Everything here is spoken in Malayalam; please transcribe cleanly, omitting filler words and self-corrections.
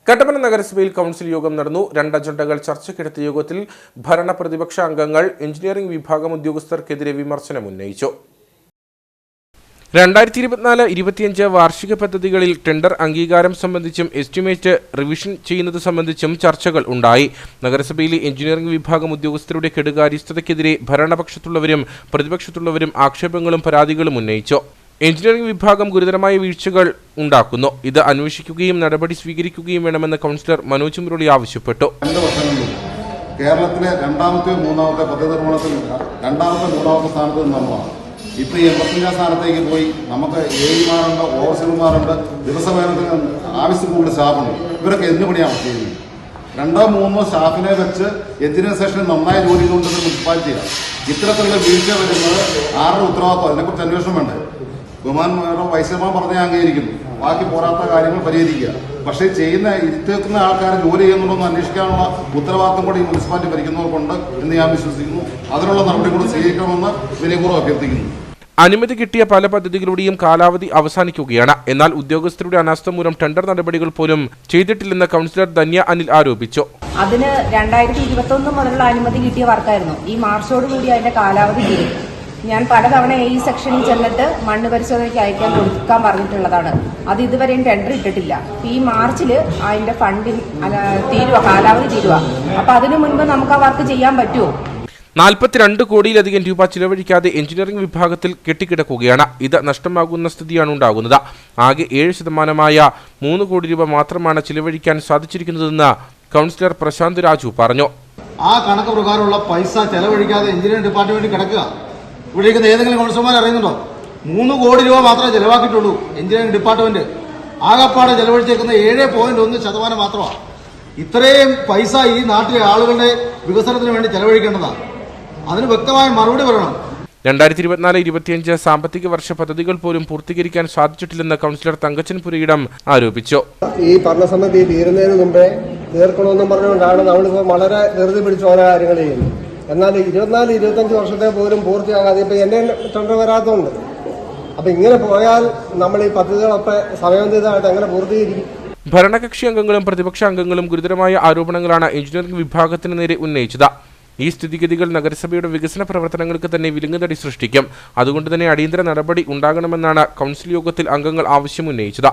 കട്ടപ്പന നഗരസഭയിൽ കൗൺസിൽ യോഗം നടന്നു. 2 അജണ്ടകൾ ചർച്ചയ്ക്കെടുത്ത യോഗത്തിൽ ഭരണ പ്രതിപക്ഷ അംഗങ്ങൾ എഞ്ചിനീയറിംഗ് വിഭാഗം ഉദ്യോഗസ്ഥർക്കെതിരെ വിമർശനം ഉന്നയിച്ചു. 2024-25 വാർഷിക പദ്ധതികളിൽ ടെൻഡർ അംഗീകാരം സംബന്ധിച്ചും എസ്റ്റിമേറ്റ് റിവിഷൻ ചെയ്യുന്നത് സംബന്ധിച്ചും ചർച്ചകൾ ഉണ്ടായി. നഗരസഭയിലെ എഞ്ചിനീയറിംഗ് വിഭാഗം ഉദ്യോഗസ്ഥരുടെ കെടുകാര്യസ്ഥതയ്ക്കെതിരെ ഭരണപക്ഷത്തുള്ളവരും പ്രതിപക്ഷത്തുള്ളവരും ആക്ഷേപങ്ങളും പരാതികളും ഉന്നയിച്ചു. എഞ്ചിനീയറിംഗ് വിഭാഗം ഗുരുതരമായ വീഴ്ചകൾ ഉണ്ടാക്കുന്നു. ഇത് അന്വേഷിക്കുകയും നടപടി സ്വീകരിക്കുകയും വേണമെന്ന് കൗൺസിലർ മനോജ് മുരളി ആവശ്യപ്പെട്ടു. കേരളത്തിലെ രണ്ടാമത്തെ മൂന്നാമത്തെ പദ്ധതി നിർമ്മാണത്തിൽ മൂന്നാമത്തെ സ്ഥാനത്ത് നിന്നുള്ളതാണ്. ഇപ്പോൾ ഈ 85 സ്ഥാനത്തേക്ക് പോയി. നമുക്ക് ഏമാരുണ്ട്, ഓവർസീർമാരുണ്ട്, ദിവസവേതനത്തിന് ആവശ്യം കൂടുതൽ സ്റ്റാഫുണ്ട്. ഇവരൊക്കെ എന്ത് പണിയാണ് ചെയ്യുന്നത്? 2-3 സ്റ്റാഫിനെ വെച്ച് എഞ്ചിനീയർ സെക്ഷനിൽ നന്നായി ജോലി ചെയ്തുകൊണ്ടിരുന്ന മുനിസിപ്പാലിറ്റിയാണ്. ഇത്തരത്തിലുള്ള വീഴ്ച വരുന്നത് ആരുടെ ഉത്തരവാദിത്വം? അതിനെക്കുറിച്ച് അന്വേഷണം വേണ്ടേ? ബഹുമാനം വൈസ്യമാൻ പറഞ്ഞാൽ അംഗീകരിക്കുന്നു. ബാക്കി പോരാത്ത കാര്യങ്ങൾ പരിഹരിക്കുക. പക്ഷേ ഇരുത്തുന്ന ആൾക്കാർ ജോലി ചെയ്യുന്നുണ്ടോന്ന് അന്വേഷിക്കാനുള്ള ഉത്തരവാദിത്വം കൂടി ഈ മുനിസിപ്പാലിറ്റി ഭരിക്കുന്നവർക്കുണ്ട് എന്ന് ഞാൻ വിശ്വസിക്കുന്നു. അതിനുള്ള നടപടി കൂടി സ്വീകരിക്കണമെന്ന് വിനയപൂർവ്വം അഭ്യർത്ഥിക്കുന്നു. അനുമതി കിട്ടിയ പല പദ്ധതികളുടെയും കാലാവധി അവസാനിക്കുകയാണ്. എന്നാൽ ഉദ്യോഗസ്ഥരുടെ അനാസ്ഥ മൂലം ടെൻഡർ നടപടികൾ പോലും ചെയ്തിട്ടില്ലെന്ന് കൗൺസിലർ ധന്യ അനിൽ ആരോപിച്ചു. അതിന് 2021 മുതലുള്ള അനുമതി കിട്ടിയ വർക്കായിരുന്നു. ഈ മാർച്ചോടുകൂടി അതിന്റെ കാലാവധി തീരും. ഞാൻ പലതവണ ഈ സെക്ഷനിൽ ചെന്നിട്ട് മണ്ണ് പരിശോധനയ്ക്ക് കൊടുക്കാൻ പറഞ്ഞിട്ടുള്ളതാണ്. അത് ഇതുവരെയും ടെൻഡർ ഇട്ടിട്ടില്ല. ഈ മാർച്ചിൽ അതിന്റെ ഫണ്ടിൽ കാലാവധി തീരുക. അപ്പൊ അതിനു മുൻപ് നമുക്ക് ആ വർക്ക് ചെയ്യാൻ പറ്റുമോ? 42 കോടിയിലധികം രൂപ ചിലവഴിക്കാതെ എഞ്ചിനീയറിംഗ് വിഭാഗത്തിൽ കെട്ടിക്കിടക്കുകയാണ്. ഇത് നഷ്ടമാകുന്ന സ്ഥിതിയാണ് ഉണ്ടാകുന്നത്. ആകെ 7% 3 കോടി രൂപ മാത്രമാണ് ചിലവഴിക്കാൻ സാധിച്ചിരിക്കുന്നതെന്ന് കൗൺസിലർ പ്രശാന്ത് രാജു പറഞ്ഞു. ആ കണക്ക് പ്രകാരമുള്ള പൈസ ചെലവഴിക്കാതെ എഞ്ചിനീയറിംഗ് ഡിപ്പാർട്ട്മെന്റ് കിടക്കുക. ഇവിടെ ഇരിക്കുന്ന ഏതെങ്കിലും കൗൺസിലർമാർ അറിയുന്നുണ്ടോ? 3 കോടി രൂപ മാത്രമേ ചെലവാക്കിയിട്ടുള്ളൂ. എഞ്ചിനീയറിംഗ് ഡിപ്പാർട്ട്മെന്റ് ആകപ്പാടെ ചെലവഴിച്ചേക്കുന്ന 7.1% മാത്രമാണ്. ഇത്രയും പൈസ ഈ നാട്ടിലെ ആളുകളുടെ വികസനത്തിന് വേണ്ടി ചെലവഴിക്കേണ്ടതാണ്. അതിന് വ്യക്തമായ മറുപടി പറയണം. 2024-25 സാമ്പത്തിക വർഷ പദ്ധതികൾ പോലും പൂർത്തീകരിക്കാൻ സാധിച്ചിട്ടില്ലെന്ന് കൗൺസിലർ തങ്കച്ചൻ പുരയിടം ആരോപിച്ചു. ഈ ഭരണസമിതി തീരുന്നതിന് മുമ്പേ തീർക്കണമെന്നും പറഞ്ഞുകൊണ്ടാണ് നമ്മളിപ്പോൾ വളരെ ധൃതി പിടിച്ച് ഓരോ കാര്യങ്ങൾ ചെയ്യുന്നത്. എന്നാൽ 24-25 വർഷത്തെ പോലും പൂർത്തിയാകാതെ ഇപ്പൊ എന്റെ ടെൻഡർ വരാത്തതുണ്ട്. അപ്പൊ ഇങ്ങനെ പോയാൽ നമ്മൾ ഈ പദ്ധതികളൊക്കെ സമയബന്ധിതമായിട്ട് എങ്ങനെ പൂർത്തീകരിക്കും? ഭരണകക്ഷി അംഗങ്ങളും പ്രതിപക്ഷ അംഗങ്ങളും ഗുരുതരമായ ആരോപണങ്ങളാണ് എഞ്ചിനീയറിംഗ് വിഭാഗത്തിന് നേരെ ഉന്നയിച്ചത്. ഈ സ്ഥിതിഗതികൾ നഗരസഭയുടെ വികസന പ്രവർത്തനങ്ങൾക്ക് തന്നെ വിലങ്ങുതടി സൃഷ്ടിക്കും. അതുകൊണ്ട് തന്നെ അടിയന്തര നടപടി ഉണ്ടാകണമെന്നാണ് കൗൺസിൽ യോഗത്തിൽ അംഗങ്ങൾ ആവശ്യമുന്നയിച്ചത്.